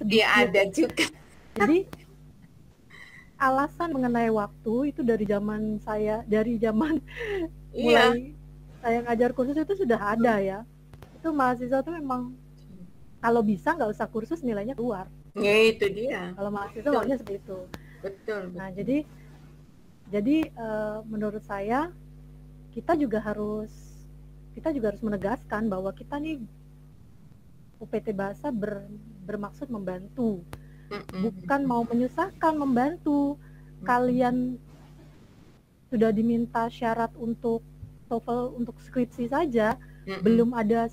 Iya sedikit. ada juga. Jadi alasan mengenai waktu itu dari zaman Iya. mulai saya ngajar kursus itu sudah ada ya. Itu mahasiswa tuh memang kalau bisa nggak usah kursus nilainya keluar. Ya itu dia. Kalau mahasiswa Betul. maunya seperti itu. Betul. Nah Betul. jadi menurut saya kita juga harus menegaskan bahwa kita nih UPT Bahasa bermaksud membantu, bukan mau menyusahkan, membantu. Kalian sudah diminta syarat untuk TOEFL untuk skripsi saja, belum ada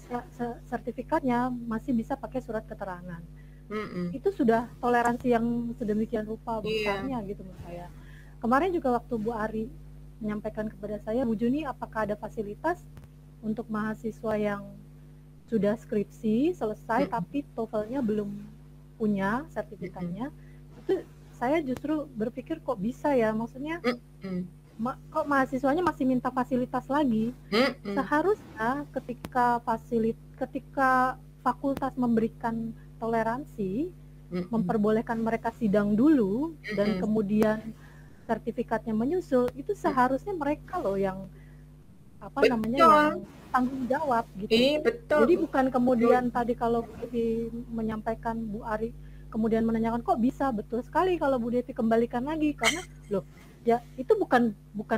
sertifikatnya, masih bisa pakai surat keterangan. Itu sudah toleransi yang sedemikian rupa besarnya gitu menurut saya. Kemarin juga waktu Bu Ari menyampaikan kepada saya, Bu Juni, apakah ada fasilitas untuk mahasiswa yang sudah skripsi selesai tapi TOEFL-nya belum punya sertifikatnya? Itu saya justru berpikir kok bisa ya, maksudnya kok mahasiswanya masih minta fasilitas lagi. Seharusnya ketika fakultas memberikan toleransi, memperbolehkan mereka sidang dulu dan kemudian sertifikatnya menyusul, itu seharusnya mereka loh yang yang tanggung jawab gitu. Betul. Jadi bukan kemudian tadi kalau Bu Devi menyampaikan, Bu Ari kemudian menanyakan kok bisa, betul sekali kalau Bu Devi kembalikan lagi, karena loh ya itu bukan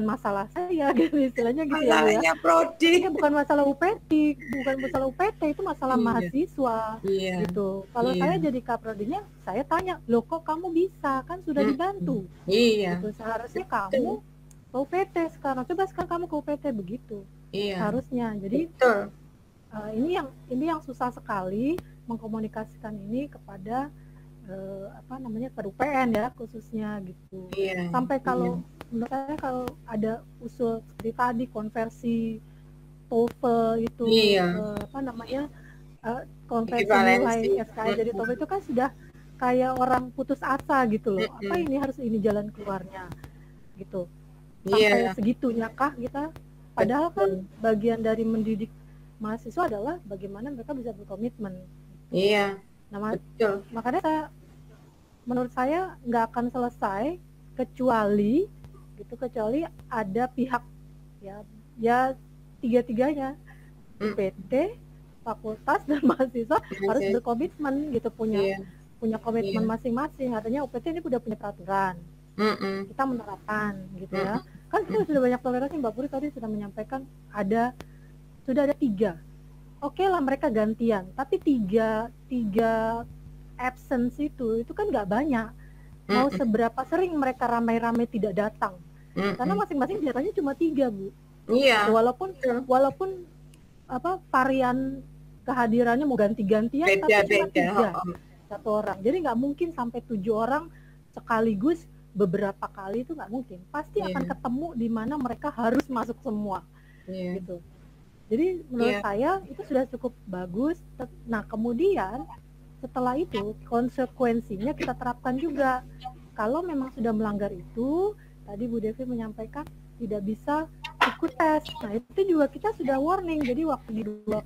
masalah saya gitu istilahnya gitu ya Bu ya. Prodi. Bukan masalah UPT, itu masalah mahasiswa gitu. Kalau saya jadi kaprodinya, saya tanya, loh kok kamu bisa, kan sudah dibantu. Gitu. Seharusnya kamu ke UPT sekarang, coba sekarang kamu ke UPT begitu. Seharusnya. Jadi ini yang susah sekali mengkomunikasikan ini kepada ke UPN ya khususnya gitu. Sampai kalau menurut saya kalau ada usul seperti tadi konversi TOEFL itu konversi nilai SKS jadi TOEFL itu kan sudah kayak orang putus asa gitu loh. Apa ini harus ini jalan keluarnya gitu. Sampai segitunya kah kita? Padahal kan bagian dari mendidik mahasiswa adalah bagaimana mereka bisa berkomitmen. Nah, makanya menurut saya nggak akan selesai kecuali ada pihak ya tiga-tiganya, UPT, fakultas dan mahasiswa harus berkomitmen gitu, punya komitmen masing-masing. Artinya UPT ini udah punya peraturan, kita menerapkan gitu ya. Kan kita sudah banyak toleransi, Mbak Puri tadi sudah menyampaikan sudah ada 3. Oke lah mereka gantian, tapi tiga absence itu kan nggak banyak. Mau seberapa sering mereka ramai-ramai tidak datang, karena masing-masing datangnya cuma 3 Bu. Walaupun varian kehadirannya mau ganti-gantian, tapi cuma 3 satu orang. Jadi nggak mungkin sampai 7 orang sekaligus beberapa kali, itu nggak mungkin. Pasti akan ketemu di mana mereka harus masuk semua gitu. Jadi menurut saya itu sudah cukup bagus. Nah kemudian setelah itu konsekuensinya kita terapkan juga. Kalau memang sudah melanggar itu, tadi Bu Devi menyampaikan tidak bisa ikut tes. Nah itu juga kita sudah warning. Jadi waktu di 2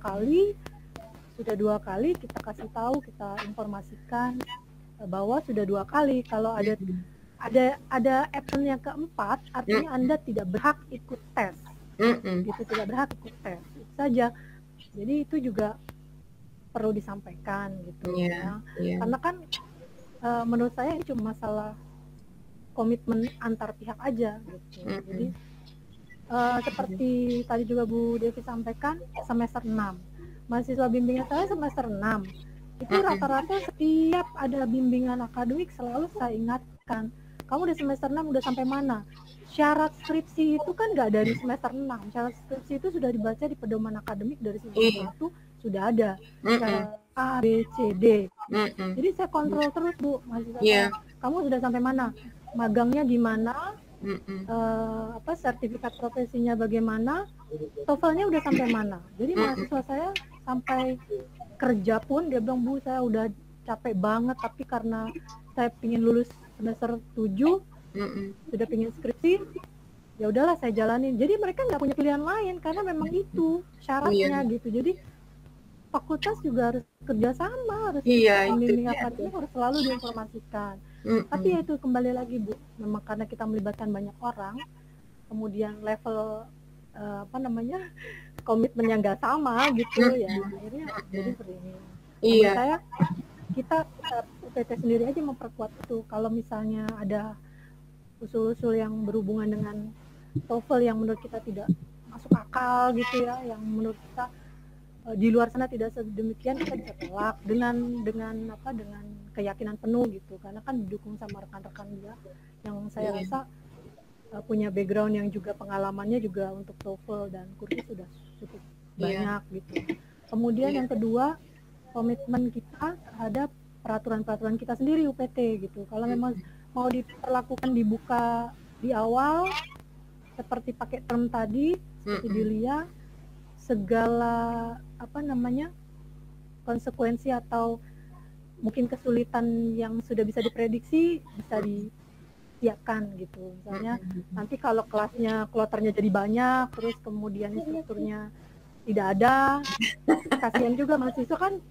kali kita kasih tahu, kita informasikan bahwa sudah 2 kali. Kalau ada absen yang keempat, artinya Anda tidak berhak ikut tes. Gitu, tidak berhak ikut tes. Itu saja. Jadi itu juga perlu disampaikan gitu ya. Karena kan menurut saya ini cuma masalah komitmen antar pihak aja gitu. Jadi seperti tadi juga Bu Devi sampaikan, semester 6 mahasiswa bimbingan saya semester 6 itu rata-rata setiap ada bimbingan akademik selalu saya ingatkan, kamu di semester 6 udah sampai mana? Syarat skripsi itu kan nggak dari semester 6. Syarat skripsi itu sudah dibaca di pedoman akademik dari semester 1 sudah ada. Syarat A, B, C, D. Jadi saya kontrol terus Bu, mahasiswa saya. Kamu sudah sampai mana? Magangnya gimana? Sertifikat profesinya bagaimana? TOEFL-nya udah sampai mana? Jadi mahasiswa saya sampai kerja pun dia bilang, Bu saya udah capek banget, tapi karena saya ingin lulus semester 7 sudah pengen skripsi, ya udahlah saya jalanin. Jadi mereka nggak punya pilihan lain karena memang itu syaratnya gitu. Jadi fakultas juga harus kerjasama, harus Iya, itu pembimbing dia. akademik harus selalu diinformasikan. Tapi ya itu kembali lagi Bu, memang karena kita melibatkan banyak orang, kemudian level komitmennya nggak sama gitu ya, akhirnya jadi seperti ini. Menurut saya kita UPT sendiri aja memperkuat itu. Kalau misalnya ada usul-usul yang berhubungan dengan TOEFL yang menurut kita tidak masuk akal gitu ya, yang menurut kita di luar sana tidak sedemikian, kita bisa tolak dengan keyakinan penuh gitu, karena kan didukung sama rekan-rekan dia yang saya rasa punya background yang juga pengalamannya juga untuk TOEFL dan kursus sudah cukup banyak gitu. Kemudian yang kedua, komitmen kita terhadap peraturan-peraturan kita sendiri UPT gitu. Kalau memang mau diperlakukan dibuka di awal seperti pakai term tadi, seperti di LIA, segala konsekuensi atau mungkin kesulitan yang sudah bisa diprediksi bisa disiapkan gitu. Misalnya nanti kalau kelasnya kloternya jadi banyak, terus kemudian strukturnya tidak ada, kasihan juga mahasiswa kan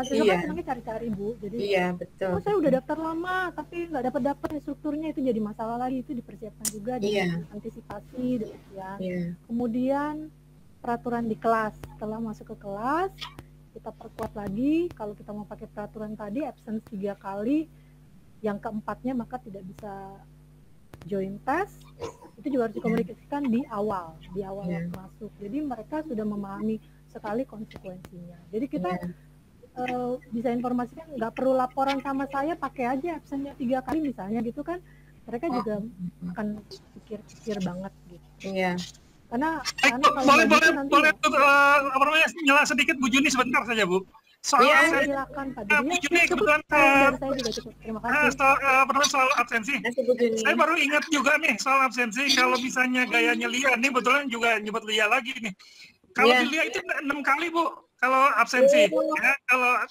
senangnya cari-cari Bu. Jadi betul. saya udah daftar lama tapi nggak dapat strukturnya, itu jadi masalah lagi, itu dipersiapkan juga dengan antisipasi demikian. Kemudian peraturan di kelas, setelah masuk ke kelas kita perkuat lagi, kalau kita mau pakai peraturan tadi absence 3 kali, yang keempatnya maka tidak bisa join test, itu juga harus dikomunikasikan di awal waktu masuk. Jadi mereka sudah memahami sekali konsekuensinya. Jadi kita bisa informasikan, nggak perlu laporan sama saya, pakai aja absennya 3 kali misalnya gitu kan, mereka juga akan pikir-pikir banget gitu. Karena boleh nyela sedikit Bu Juni sebentar saja Bu. Soal silakan Pak Bu Juni kebetulan saya juga cukup. Terima kasih. Soal absensi. Saya baru ingat juga nih soal absensi. Kalau misalnya gayanya LIA nih, kebetulan juga nyebut LIA lagi nih. Kalau di LIA itu 6 kali Bu. Kalau absensi, ya,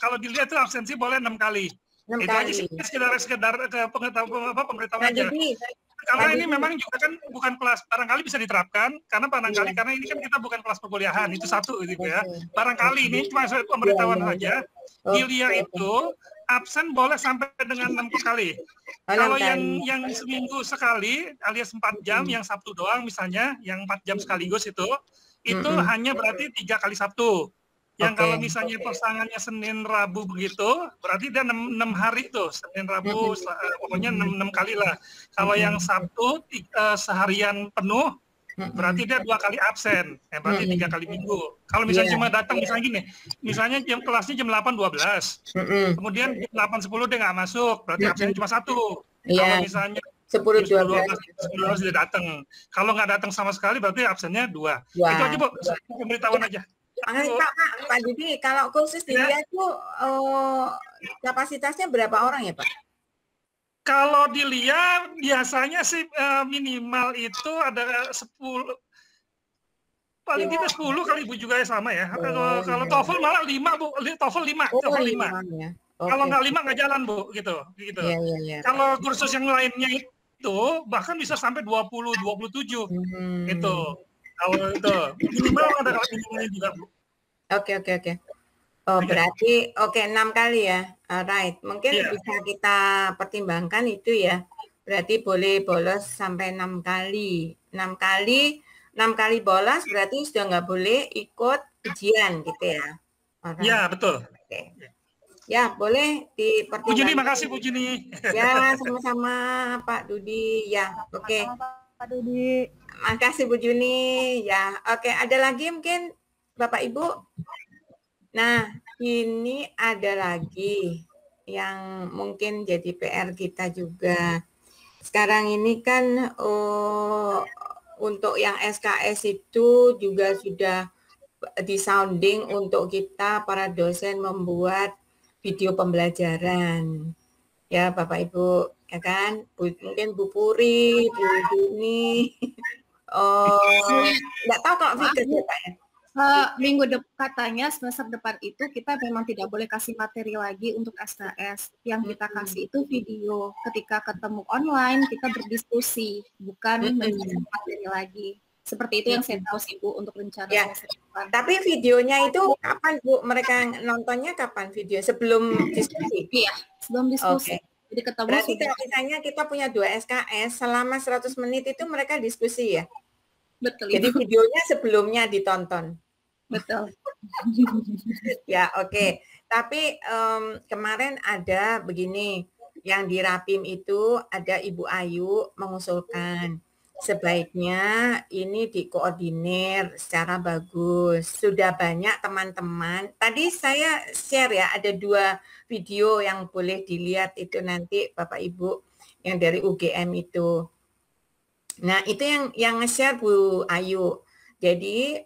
kalau di LIA itu absensi boleh 6 kali. Itu aja sih sekedar ke pemberitahuan aja. Karena ini memang juga kan bukan kelas, barangkali bisa diterapkan karena karena ini kan kita bukan kelas perkuliahan, itu satu gitu ya. Barangkali ini cuma pemberitahuan saja. Di LIA itu absen boleh sampai dengan 6 kali. Kalau yang seminggu sekali alias 4 jam, yang Sabtu doang misalnya, yang 4 jam sekaligus itu hanya berarti 3 kali Sabtu. Yang kalau misalnya pasangannya Senin Rabu begitu, berarti dia 6 hari tuh, Senin Rabu, pokoknya 6 kali lah. Kalau yang Sabtu seharian penuh, berarti dia 2 kali absen, berarti 3 kali minggu. Kalau misalnya cuma datang misalnya gini, misalnya kelasnya jam 8.12, kemudian jam 8.10 dia nggak masuk, berarti absen cuma 1. Kalau misalnya 10.12 dia datang, kalau nggak datang sama sekali berarti absennya 2. Itu aja Bu, pemberitahuan aja. Pak Dudi, kalau kursus di LIA itu kapasitasnya berapa orang ya Pak? Kalau di LIA biasanya sih minimal itu ada 10, paling tidak 10 kali Bu juga sama ya. Kalau TOEFL malah 5 Bu, TOEFL 5. Kalau nggak 5 nggak jalan Bu, gitu. Kalau kursus yang lainnya itu bahkan bisa sampai 20-27 gitu. Kalau itu minimal ada minimalnya juga Bu. Oke. Oh berarti 6 kali ya, right. Mungkin bisa kita pertimbangkan itu ya. Berarti boleh bolos sampai 6 kali. 6 kali bolos berarti sudah nggak boleh ikut ujian gitu ya. Iya betul. Oke. Ya boleh dipertimbangkan. Bu Juni, makasih Bu Juni. Ya sama-sama Pak Dudi ya. Oke. Pak Dudi. Makasih Bu Juni ya. Oke, ada lagi mungkin Bapak Ibu. Nah, ini ada lagi yang mungkin jadi PR kita juga. Sekarang ini kan untuk yang SKS itu juga sudah disounding untuk kita para dosen membuat video pembelajaran. Ya Bapak Ibu, ya kan? Mungkin Bu Puri, Bu Juni. Nggak tahu kalau Vickers ya Pak ya. Minggu depan katanya semester depan itu kita memang tidak boleh kasih materi lagi untuk SKS. Yang kita kasih itu video. Ketika ketemu online kita berdiskusi, bukan menjadi materi lagi. Seperti itu yang saya tahu sih Bu untuk rencana ya. semester depan. Tapi videonya itu kapan Bu? Mereka nontonnya kapan video? Sebelum diskusi? Iya, sebelum diskusi. Oke. Jadi ketemu Berarti sudah. kalau misalnya kita punya 2 SKS, selama 100 menit itu mereka diskusi ya? Betul. Jadi videonya sebelumnya ditonton. Betul. Ya, oke. Tapi kemarin ada begini, yang di Rapim itu ada Ibu Ayu mengusulkan sebaiknya ini dikoordinir secara bagus. Sudah banyak teman-teman. Tadi saya share ya, ada 2 video yang boleh dilihat itu nanti Bapak Ibu yang dari UGM itu. Nah, itu yang nge-share Bu Ayu. Jadi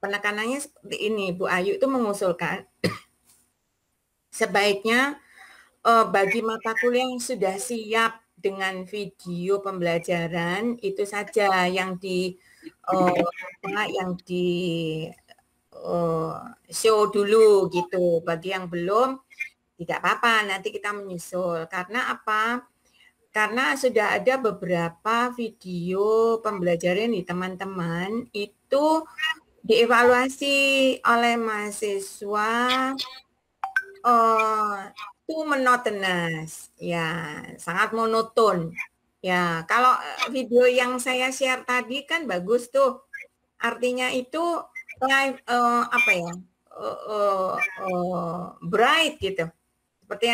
penekanannya seperti ini, Bu Ayu itu mengusulkan sebaiknya bagi mata kuliah yang sudah siap dengan video pembelajaran itu saja yang di show dulu gitu. Bagi yang belum tidak apa-apa, nanti kita menyusul. Karena apa? Karena sudah ada beberapa video pembelajaran di teman-teman itu dievaluasi oleh mahasiswa itu monotonous, ya sangat monoton. Ya, kalau video yang saya share tadi kan bagus tuh. Artinya itu live bright gitu. Seperti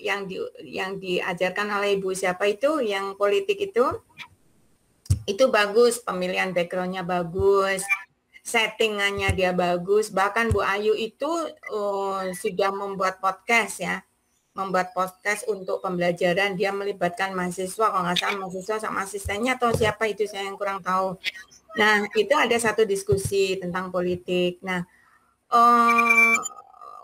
yang diajarkan oleh Ibu siapa itu yang politik itu bagus, pemilihan backgroundnya bagus, settingannya dia bagus. Bahkan Bu Ayu itu sudah membuat podcast ya, membuat podcast untuk pembelajaran. Dia melibatkan mahasiswa, kalau nggak salah mahasiswa sama asistennya atau siapa itu saya yang kurang tahu. Nah itu ada satu diskusi tentang politik. Nah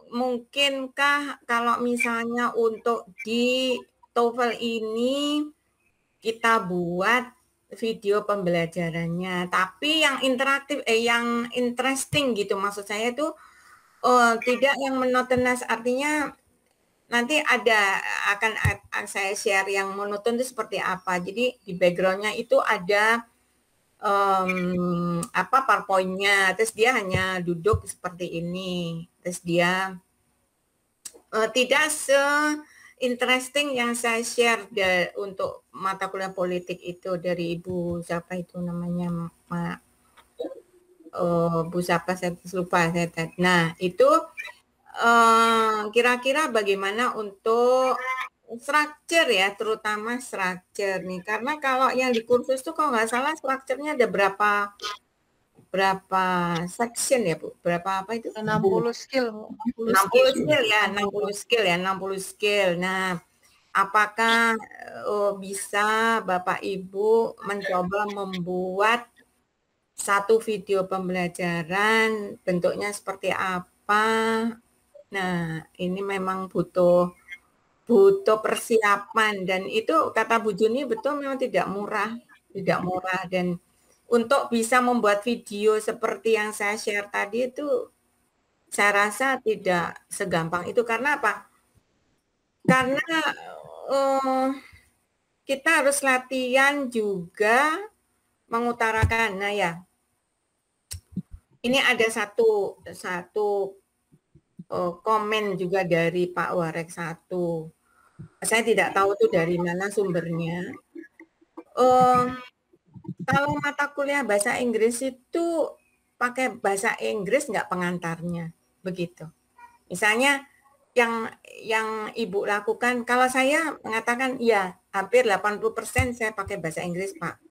mungkinkah kalau misalnya untuk di TOEFL ini kita buat video pembelajarannya, tapi yang interaktif, yang interesting gitu, maksud saya itu tidak yang monotonous, artinya nanti akan saya share yang monoton itu seperti apa. Jadi di backgroundnya itu ada PowerPoint-nya, terus dia hanya duduk seperti ini, terus dia tidak interesting yang saya share untuk mata kuliah politik itu dari Ibu siapa itu namanya Bu siapa saya lupa saya. Nah itu kira-kira bagaimana untuk structure ya, terutama structure nih, karena kalau yang di kursus tuh kalau nggak salah structure-nya ada berapa section ya Bu? Berapa apa itu? 60 skill. 60 skill ya, 60 skill. Nah, apakah bisa Bapak Ibu mencoba membuat satu video pembelajaran, bentuknya seperti apa? Nah, ini memang butuh persiapan, dan itu kata Bu Juni betul memang tidak murah, dan untuk bisa membuat video seperti yang saya share tadi itu saya rasa tidak segampang itu. Karena apa? Karena kita harus latihan juga mengutarakan. Nah ya, ini ada satu komen juga dari Pak Warek 1. Saya tidak tahu itu dari mana sumbernya. Kalau mata kuliah bahasa Inggris itu pakai bahasa Inggris nggak pengantarnya, begitu. Misalnya yang Ibu lakukan, kalau saya mengatakan ya hampir 80% saya pakai bahasa Inggris Pak.